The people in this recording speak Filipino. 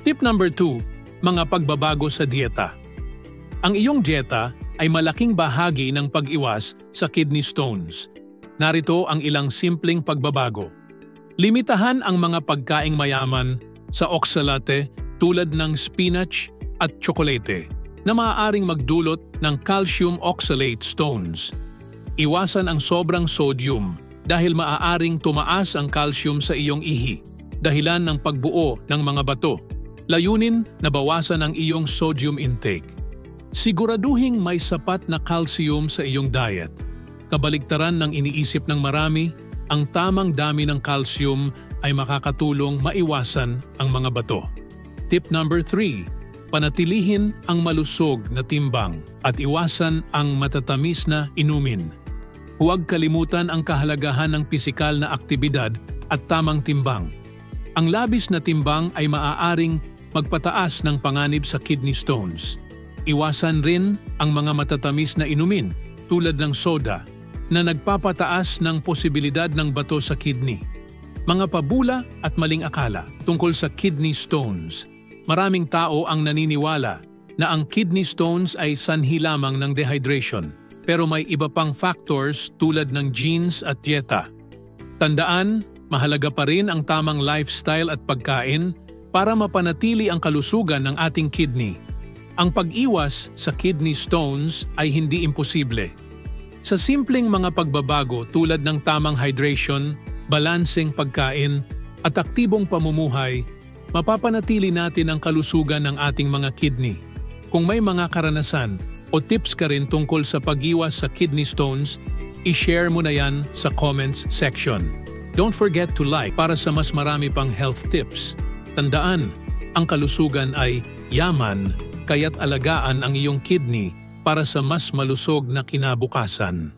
Tip number 2, mga pagbabago sa dieta. Ang iyong dieta ay malaking bahagi ng pag-iwas sa kidney stones. Narito ang ilang simpleng pagbabago. Limitahan ang mga pagkaing mayaman sa oxalate tulad ng spinach at tsokolate na maaaring magdulot ng calcium oxalate stones. Iwasan ang sobrang sodium dahil maaaring tumaas ang calcium sa iyong ihi, dahilan ng pagbuo ng mga bato. Layunin na bawasan ang iyong sodium intake. Siguraduhing may sapat na calcium sa iyong diet. Kabaligtaran ng iniisip ng marami, ang tamang dami ng calcium ay makakatulong maiwasan ang mga bato. Tip number 3, panatilihin ang malusog na timbang at iwasan ang matatamis na inumin. Huwag kalimutan ang kahalagahan ng pisikal na aktibidad at tamang timbang. Ang labis na timbang ay maaaring magpataas ng panganib sa kidney stones. Iwasan rin ang mga matatamis na inumin tulad ng soda na nagpapataas ng posibilidad ng bato sa kidney. Mga pabula at maling akala tungkol sa kidney stones. Maraming tao ang naniniwala na ang kidney stones ay sanhi lamang ng dehydration, pero may iba pang factors tulad ng genes at dieta. Tandaan, mahalaga pa rin ang tamang lifestyle at pagkain para mapanatili ang kalusugan ng ating kidney. Ang pag-iwas sa kidney stones ay hindi imposible. Sa simpleng mga pagbabago tulad ng tamang hydration, balanseng pagkain, at aktibong pamumuhay, mapapanatili natin ang kalusugan ng ating mga kidney. Kung may mga karanasan o tips ka rin tungkol sa pag-iwas sa kidney stones, i-share mo na yan sa comments section. Don't forget to like para sa mas marami pang health tips. Tandaan, ang kalusugan ay yaman, kaya't alagaan ang iyong kidney para sa mas malusog na kinabukasan.